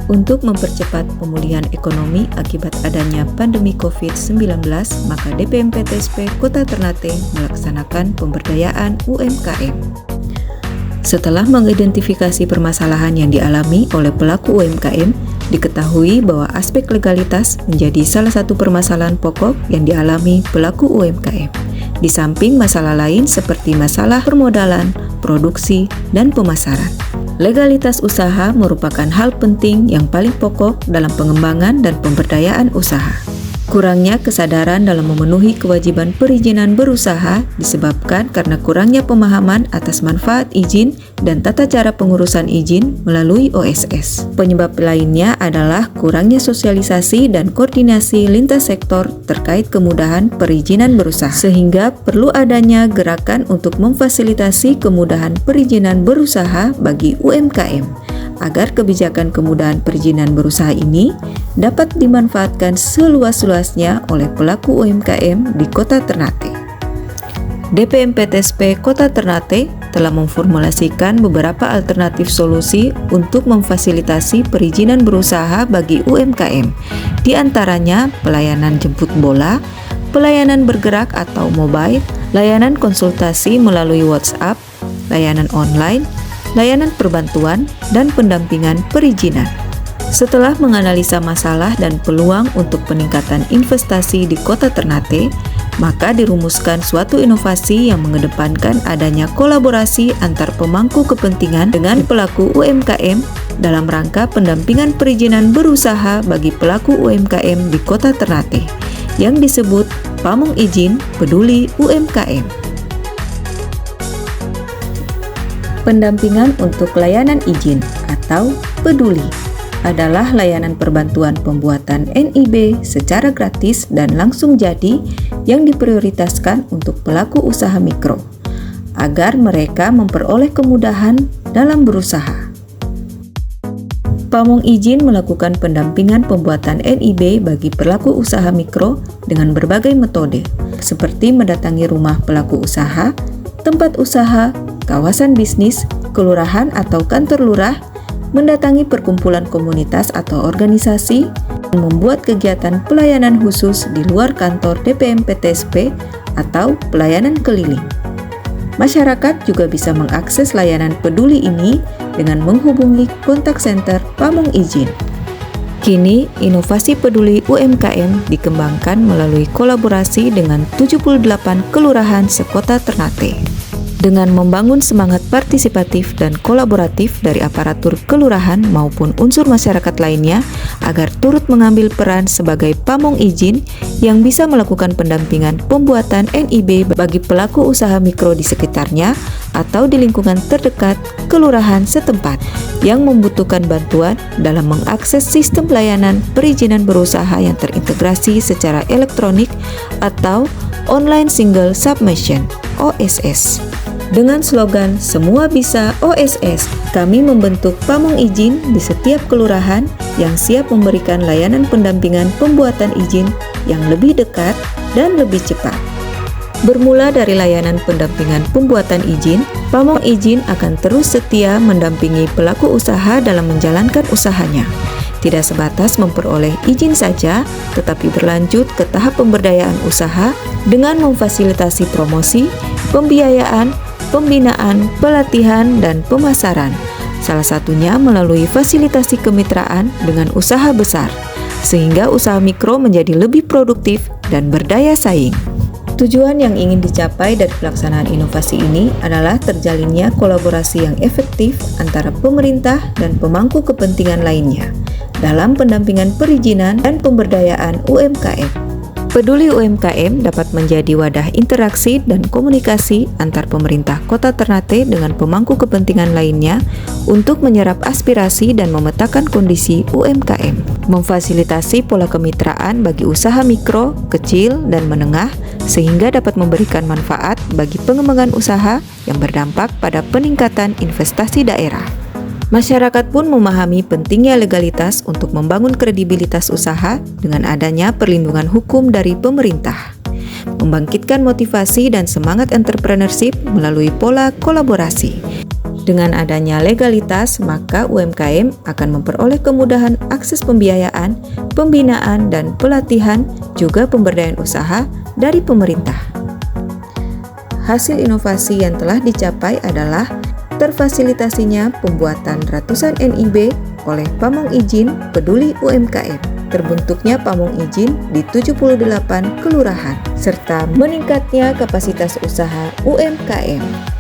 Untuk mempercepat pemulihan ekonomi akibat adanya pandemi COVID-19, maka DPMPTSP Kota Ternate melaksanakan pemberdayaan UMKM. Setelah mengidentifikasi permasalahan yang dialami oleh pelaku UMKM, diketahui bahwa aspek legalitas menjadi salah satu permasalahan pokok yang dialami pelaku UMKM. Di samping masalah lain seperti masalah permodalan, produksi, dan pemasaran. Legalitas usaha merupakan hal penting yang paling pokok dalam pengembangan dan pemberdayaan usaha. Kurangnya kesadaran dalam memenuhi kewajiban perizinan berusaha disebabkan karena kurangnya pemahaman atas manfaat izin dan tata cara pengurusan izin melalui OSS. Penyebab lainnya adalah kurangnya sosialisasi dan koordinasi lintas sektor terkait kemudahan perizinan berusaha, sehingga perlu adanya gerakan untuk memfasilitasi kemudahan perizinan berusaha bagi UMKM agar kebijakan kemudahan perizinan berusaha ini dapat dimanfaatkan seluas-luasnya oleh pelaku UMKM di Kota Ternate. DPMPTSP Kota Ternate telah memformulasikan beberapa alternatif solusi untuk memfasilitasi perizinan berusaha bagi UMKM, di antaranya pelayanan jemput bola, pelayanan bergerak atau mobile, layanan konsultasi melalui WhatsApp, layanan online, layanan perbantuan, dan pendampingan perizinan. Setelah menganalisa masalah dan peluang untuk peningkatan investasi di Kota Ternate, maka dirumuskan suatu inovasi yang mengedepankan adanya kolaborasi antar pemangku kepentingan dengan pelaku UMKM dalam rangka pendampingan perizinan berusaha bagi pelaku UMKM di Kota Ternate, yang disebut Pamong Izin Peduli UMKM. Pendampingan untuk layanan izin atau Peduli adalah layanan perbantuan pembuatan NIB secara gratis dan langsung jadi yang diprioritaskan untuk pelaku usaha mikro, agar mereka memperoleh kemudahan dalam berusaha. Pamong Izin melakukan pendampingan pembuatan NIB bagi pelaku usaha mikro dengan berbagai metode, seperti mendatangi rumah pelaku usaha, tempat usaha, kawasan bisnis, kelurahan atau kantor lurah, mendatangi perkumpulan komunitas atau organisasi, dan membuat kegiatan pelayanan khusus di luar kantor DPMPTSP atau pelayanan keliling. Masyarakat juga bisa mengakses layanan peduli ini dengan menghubungi kontak center Pamong Izin. Kini, inovasi peduli UMKM dikembangkan melalui kolaborasi dengan 78 kelurahan sekota Ternate. Dengan membangun semangat partisipatif dan kolaboratif dari aparatur kelurahan maupun unsur masyarakat lainnya agar turut mengambil peran sebagai pamong izin yang bisa melakukan pendampingan pembuatan NIB bagi pelaku usaha mikro di sekitarnya atau di lingkungan terdekat kelurahan setempat yang membutuhkan bantuan dalam mengakses sistem pelayanan perizinan berusaha yang terintegrasi secara elektronik atau Online Single Submission (OSS). Dengan slogan "Semua Bisa OSS", kami membentuk pamong izin di setiap kelurahan yang siap memberikan layanan pendampingan pembuatan izin yang lebih dekat dan lebih cepat. Bermula dari layanan pendampingan pembuatan izin, pamong izin akan terus setia mendampingi pelaku usaha dalam menjalankan usahanya. Tidak sebatas memperoleh izin saja, tetapi berlanjut ke tahap pemberdayaan usaha dengan memfasilitasi promosi, pembiayaan, pembinaan, pelatihan, dan pemasaran. Salah satunya melalui fasilitasi kemitraan dengan usaha besar, sehingga usaha mikro menjadi lebih produktif dan berdaya saing. Tujuan yang ingin dicapai dari pelaksanaan inovasi ini adalah terjalinnya kolaborasi yang efektif antara pemerintah dan pemangku kepentingan lainnya dalam pendampingan perizinan dan pemberdayaan UMKM. Peduli UMKM dapat menjadi wadah interaksi dan komunikasi antar pemerintah Kota Ternate dengan pemangku kepentingan lainnya untuk menyerap aspirasi dan memetakan kondisi UMKM, memfasilitasi pola kemitraan bagi usaha mikro, kecil, dan menengah sehingga dapat memberikan manfaat bagi pengembangan usaha yang berdampak pada peningkatan investasi daerah. Masyarakat pun memahami pentingnya legalitas untuk membangun kredibilitas usaha dengan adanya perlindungan hukum dari pemerintah. Membangkitkan motivasi dan semangat entrepreneurship melalui pola kolaborasi. Dengan adanya legalitas, maka UMKM akan memperoleh kemudahan akses pembiayaan, pembinaan, dan pelatihan, juga pemberdayaan usaha dari pemerintah. Hasil inovasi yang telah dicapai adalah terfasilitasinya pembuatan ratusan NIB oleh Pamong Ijin Peduli UMKM, terbentuknya Pamong Ijin di 78 kelurahan, serta meningkatnya kapasitas usaha UMKM.